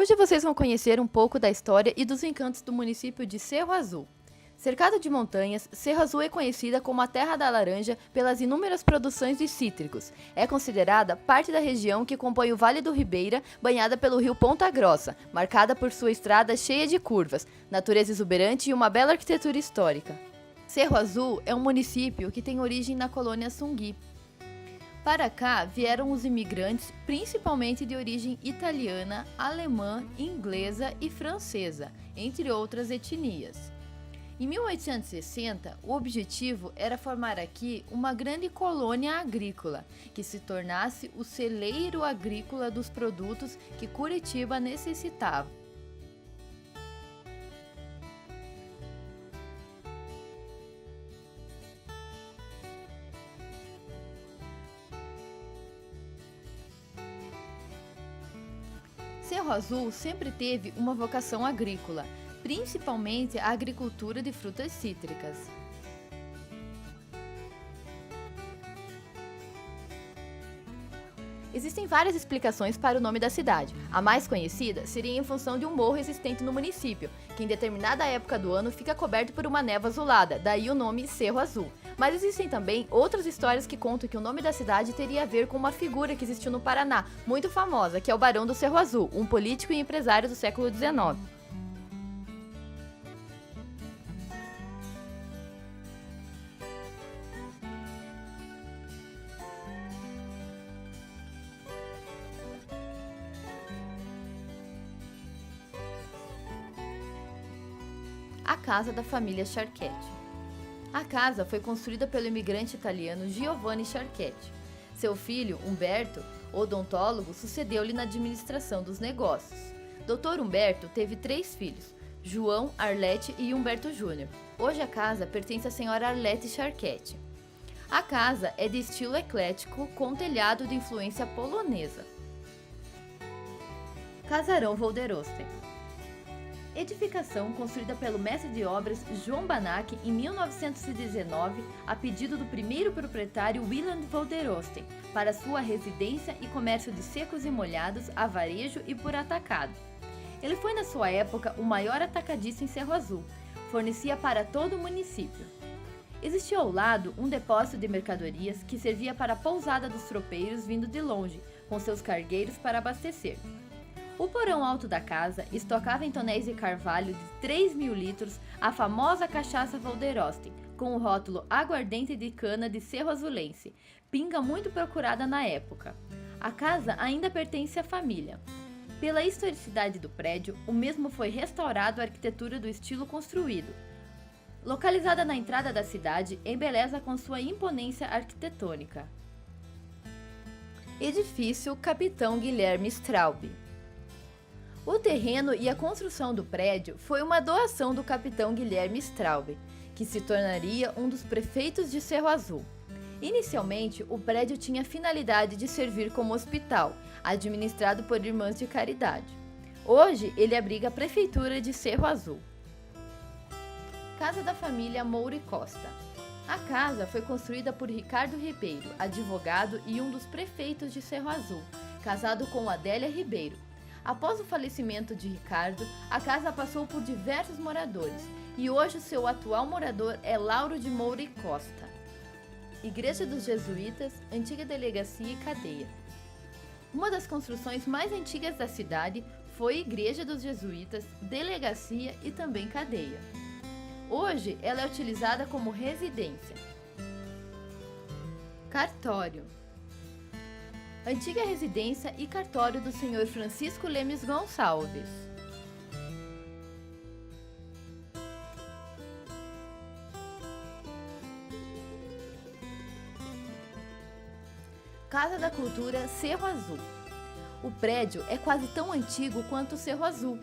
Hoje vocês vão conhecer um pouco da história e dos encantos do município de Cerro Azul. Cercado de montanhas, Cerro Azul é conhecida como a Terra da Laranja pelas inúmeras produções de cítricos. É considerada parte da região que compõe o Vale do Ribeira, banhada pelo rio Ponta Grossa, marcada por sua estrada cheia de curvas, natureza exuberante e uma bela arquitetura histórica. Cerro Azul é um município que tem origem na colônia Sungui. Para cá vieram os imigrantes, principalmente de origem italiana, alemã, inglesa e francesa, entre outras etnias. Em 1860, o objetivo era formar aqui uma grande colônia agrícola, que se tornasse o celeiro agrícola dos produtos que Curitiba necessitava. Cerro Azul sempre teve uma vocação agrícola, principalmente a agricultura de frutas cítricas. Existem várias explicações para o nome da cidade. A mais conhecida seria em função de um morro existente no município, que em determinada época do ano fica coberto por uma névoa azulada, daí o nome Cerro Azul. Mas existem também outras histórias que contam que o nome da cidade teria a ver com uma figura que existiu no Paraná, muito famosa, que é o Barão do Cerro Azul, um político e empresário do século XIX. A casa da família Charchetti. A casa foi construída pelo imigrante italiano Giovanni Charchetti. Seu filho, Humberto, odontólogo, sucedeu-lhe na administração dos negócios. Dr. Humberto teve 3 filhos, João, Arlete e Humberto Júnior. Hoje a casa pertence à senhora Arlete Charchetti. A casa é de estilo eclético com telhado de influência polonesa. Casarão Volderosten. Edificação construída pelo mestre de obras João Banack em 1919, a pedido do primeiro proprietário Wieland Volderosten, para sua residência e comércio de secos e molhados a varejo e por atacado. Ele foi na sua época o maior atacadista em Cerro Azul, fornecia para todo o município. Existia ao lado um depósito de mercadorias que servia para a pousada dos tropeiros vindo de longe, com seus cargueiros para abastecer. O porão alto da casa estocava em tonéis de carvalho de 3.000 litros a famosa cachaça Volderosten, com o rótulo Aguardente de Cana de Cerro Azulense, pinga muito procurada na época. A casa ainda pertence à família. Pela historicidade do prédio, o mesmo foi restaurado à arquitetura do estilo construído. Localizada na entrada da cidade, embeleza com sua imponência arquitetônica. Edifício Capitão Guilherme Straub. O terreno e a construção do prédio foi uma doação do capitão Guilherme Straub, que se tornaria um dos prefeitos de Cerro Azul. Inicialmente, o prédio tinha a finalidade de servir como hospital, administrado por irmãs de caridade. Hoje, ele abriga a prefeitura de Cerro Azul. Casa da família Moura e Costa. A casa foi construída por Ricardo Ribeiro, advogado e um dos prefeitos de Cerro Azul, casado com Adélia Ribeiro. Após o falecimento de Ricardo, a casa passou por diversos moradores e hoje seu atual morador é Lauro de Moura e Costa. Igreja dos Jesuítas, antiga delegacia e cadeia. Uma das construções mais antigas da cidade foi a Igreja dos Jesuítas, delegacia e também cadeia. Hoje ela é utilizada como residência. Cartório. Antiga residência e cartório do Sr. Francisco Lemes Gonçalves. Casa da Cultura Cerro Azul. O prédio é quase tão antigo quanto o Cerro Azul,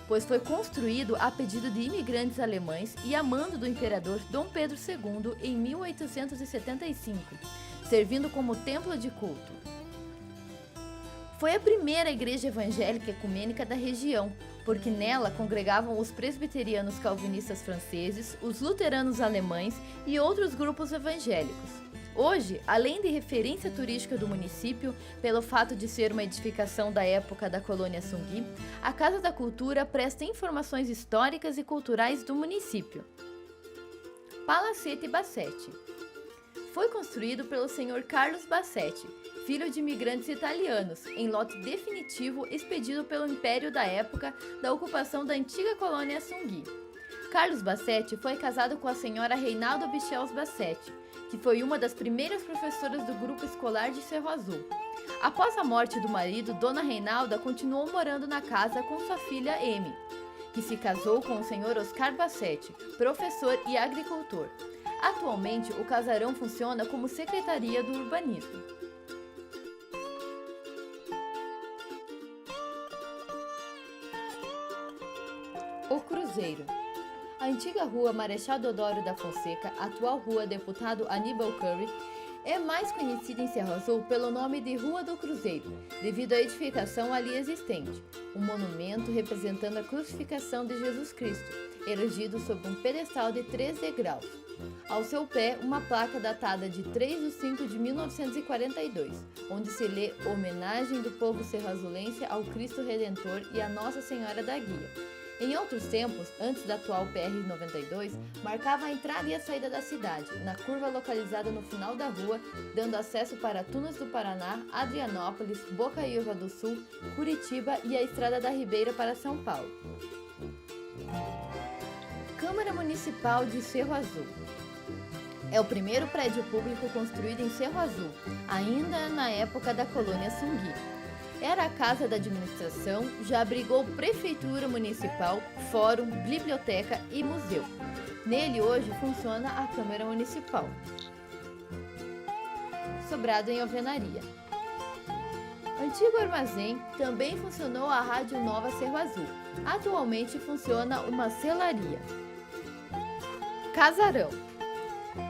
pois foi construído a pedido de imigrantes alemães e a mando do imperador Dom Pedro II em 1875, servindo como templo de culto. Foi a primeira igreja evangélica ecumênica da região, porque nela congregavam os presbiterianos calvinistas franceses, os luteranos alemães e outros grupos evangélicos. Hoje, além de referência turística do município, pelo fato de ser uma edificação da época da colônia Sungui, a Casa da Cultura presta informações históricas e culturais do município. Palacete Bassetti. Foi construído pelo senhor Carlos Bassetti, filho de imigrantes italianos, em lote definitivo expedido pelo Império da época da ocupação da antiga colônia Sungui. Carlos Bassetti foi casado com a senhora Reinalda Bichels Bassetti, que foi uma das primeiras professoras do grupo escolar de Cerro Azul. Após a morte do marido, Dona Reinalda continuou morando na casa com sua filha Amy, que se casou com o senhor Oscar Bassetti, professor e agricultor. Atualmente, o casarão funciona como Secretaria do Urbanismo. O Cruzeiro. A antiga rua Marechal Deodoro da Fonseca, atual rua Deputado Aníbal Curry, é mais conhecida em Cerro Azul pelo nome de Rua do Cruzeiro, devido à edificação ali existente, um monumento representando a crucificação de Jesus Cristo, erigido sobre um pedestal de 3 degraus. Ao seu pé, uma placa datada de 3 de 5 de 1942, onde se lê Homenagem do povo serrazulense ao Cristo Redentor e à Nossa Senhora da Guia. Em outros tempos, antes da atual PR-92, marcava a entrada e a saída da cidade, na curva localizada no final da rua, dando acesso para Tunas do Paraná, Adrianópolis, Bocaiúva do Sul, Curitiba e a Estrada da Ribeira para São Paulo. Câmara Municipal de Cerro Azul. É o primeiro prédio público construído em Cerro Azul, ainda na época da colônia Sungui. Era a casa da administração, já abrigou prefeitura municipal, fórum, biblioteca e museu. Nele hoje funciona a Câmara Municipal. Sobrado em alvenaria. Antigo armazém, também funcionou a Rádio Nova Cerro Azul. Atualmente funciona uma selaria. Casarão.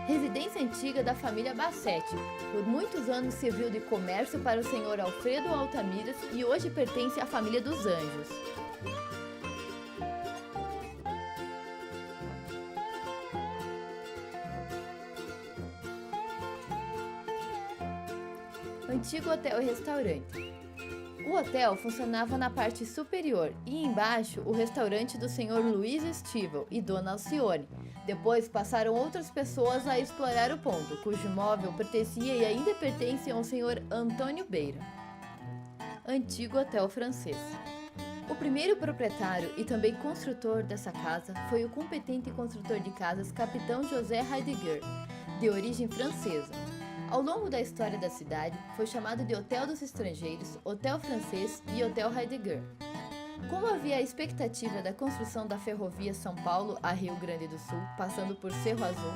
Residência antiga da família Bassetti. Por muitos anos serviu de comércio para o senhor Alfredo Altamiras e hoje pertence à família dos Anjos. Antigo hotel e restaurante. O hotel funcionava na parte superior e embaixo o restaurante do senhor Luiz Estival e dona Alcione. Depois passaram outras pessoas a explorar o ponto, cujo imóvel pertencia e ainda pertence ao senhor Antônio Beira. Antigo hotel francês. O primeiro proprietário e também construtor dessa casa foi o competente construtor de casas Capitão José Heidegger, de origem francesa. Ao longo da história da cidade, foi chamado de Hotel dos Estrangeiros, Hotel Francês e Hotel Heidegger. Como havia a expectativa da construção da ferrovia São Paulo a Rio Grande do Sul, passando por Cerro Azul,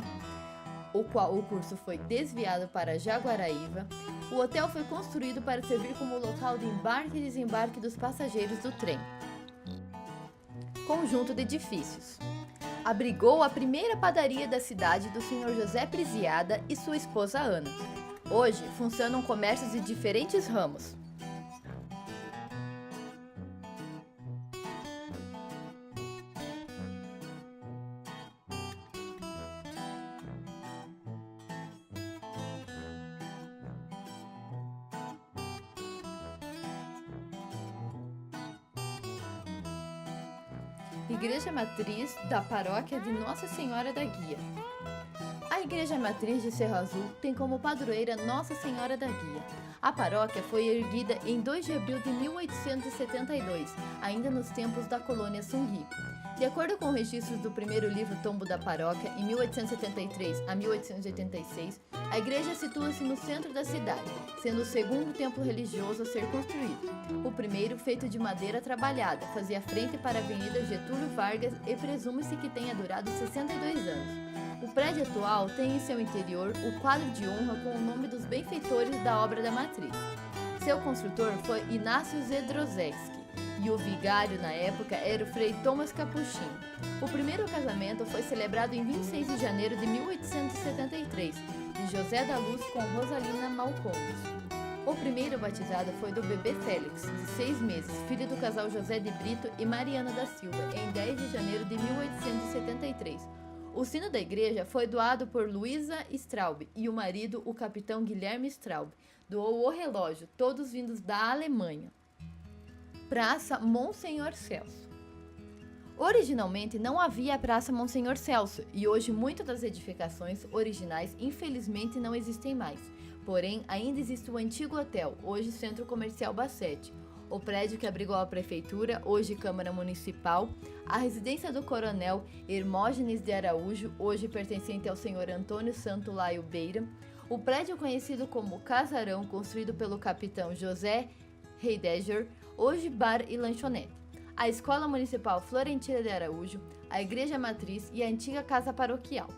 o qual o curso foi desviado para Jaguaraíva, o hotel foi construído para servir como local de embarque e desembarque dos passageiros do trem. Conjunto de edifícios. Abrigou a primeira padaria da cidade do Sr. José Prisiada e sua esposa Ana. Hoje funcionam comércios de diferentes ramos. Igreja Matriz da Paróquia de Nossa Senhora da Guia. A Igreja Matriz de Cerro Azul tem como padroeira Nossa Senhora da Guia. A paróquia foi erguida em 2 de abril de 1872, ainda nos tempos da colônia Sungui. De acordo com registros do primeiro livro tombo da paróquia, em 1873 a 1886, a igreja situa-se no centro da cidade, sendo o segundo templo religioso a ser construído. O primeiro, feito de madeira trabalhada, fazia frente para a Avenida Getúlio Vargas e presume-se que tenha durado 62 anos. O prédio atual tem em seu interior o quadro de honra com o nome dos benfeitores da obra da matriz. Seu construtor foi Inácio Zedrozewski e o vigário na época era o Frei Thomas Capuchin. O primeiro casamento foi celebrado em 26 de janeiro de 1873, de José da Luz com Rosalina Malcombos. O primeiro batizado foi do bebê Félix, de 6 meses, filho do casal José de Brito e Mariana da Silva, em 10 de janeiro de 1873. O sino da igreja foi doado por Luisa Straub e o marido, o capitão Guilherme Straub, doou o relógio, todos vindos da Alemanha. Praça Monsenhor Celso. Originalmente não havia a Praça Monsenhor Celso e hoje muitas das edificações originais infelizmente não existem mais. Porém, ainda existe o antigo hotel, hoje Centro Comercial Bacete, o prédio que abrigou a prefeitura, hoje Câmara Municipal, a residência do coronel Hermógenes de Araújo, hoje pertencente ao senhor Antônio Santo Laio Beira, o prédio conhecido como Casarão, construído pelo capitão José Heidegger, hoje bar e lanchonete, a Escola Municipal Florentina de Araújo, a Igreja Matriz e a antiga Casa Paroquial.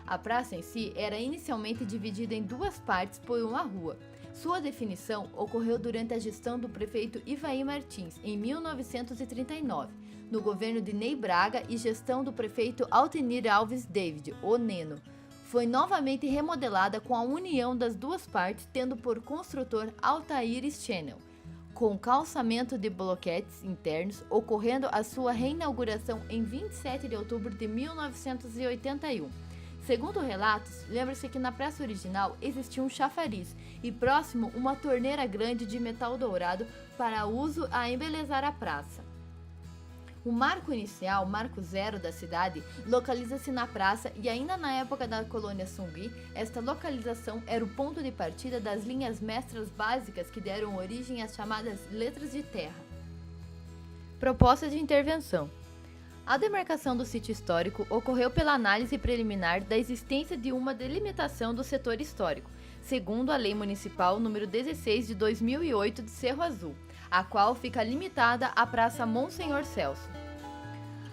A praça em si era inicialmente dividida em duas partes por uma rua. Sua definição ocorreu durante a gestão do prefeito Ivaí Martins, em 1939, no governo de Ney Braga e gestão do prefeito Altenir Alves David, o Neno. Foi novamente remodelada com a união das duas partes, tendo por construtor Altair Schnell, com calçamento de bloquetes internos, ocorrendo a sua reinauguração em 27 de outubro de 1981. Segundo relatos, lembra-se que na praça original existia um chafariz e próximo uma torneira grande de metal dourado para uso a embelezar a praça. O marco inicial, marco zero da cidade, localiza-se na praça e ainda na época da colônia Sungui, esta localização era o ponto de partida das linhas mestras básicas que deram origem às chamadas letras de terra. Proposta de intervenção. A demarcação do sítio histórico ocorreu pela análise preliminar da existência de uma delimitação do setor histórico, segundo a Lei Municipal nº 16 de 2008 de Cerro Azul, a qual fica limitada à Praça Monsenhor Celso.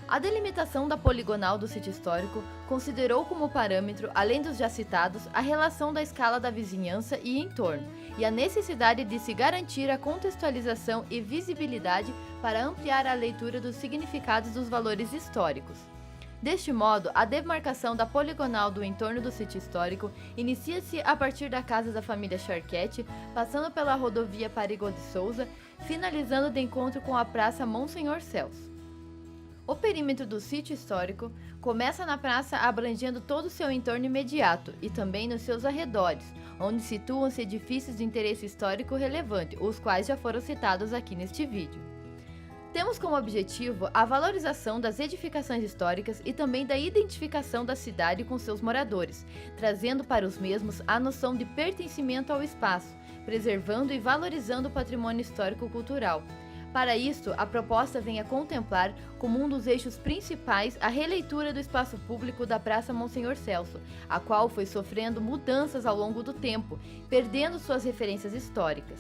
A delimitação da poligonal do sítio histórico considerou como parâmetro, além dos já citados, a relação da escala da vizinhança e entorno, e a necessidade de se garantir a contextualização e visibilidade para ampliar a leitura dos significados dos valores históricos. Deste modo, a demarcação da poligonal do entorno do sítio histórico inicia-se a partir da casa da família Charquete, passando pela rodovia Parigot de Souza, finalizando de encontro com a Praça Monsenhor Celso. O perímetro do sítio histórico começa na praça abrangendo todo o seu entorno imediato e também nos seus arredores, onde situam-se edifícios de interesse histórico relevante, os quais já foram citados aqui neste vídeo. Temos como objetivo a valorização das edificações históricas e também da identificação da cidade com seus moradores, trazendo para os mesmos a noção de pertencimento ao espaço, preservando e valorizando o patrimônio histórico-cultural. Para isso, a proposta vem a contemplar como um dos eixos principais a releitura do espaço público da Praça Monsenhor Celso, a qual foi sofrendo mudanças ao longo do tempo, perdendo suas referências históricas.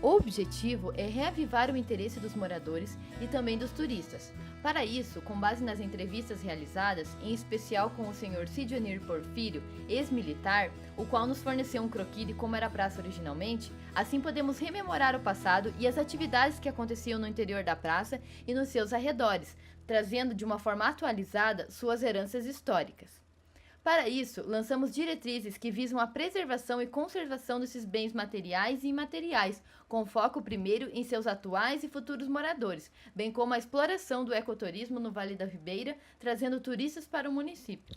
O objetivo é reavivar o interesse dos moradores e também dos turistas. Para isso, com base nas entrevistas realizadas, em especial com o Sr. Sidionir Porfírio, ex-militar, o qual nos forneceu um croquis de como era a praça originalmente, assim podemos rememorar o passado e as atividades que aconteciam no interior da praça e nos seus arredores, trazendo de uma forma atualizada suas heranças históricas. Para isso, lançamos diretrizes que visam a preservação e conservação desses bens materiais e imateriais, com foco primeiro em seus atuais e futuros moradores, bem como a exploração do ecoturismo no Vale da Ribeira, trazendo turistas para o município.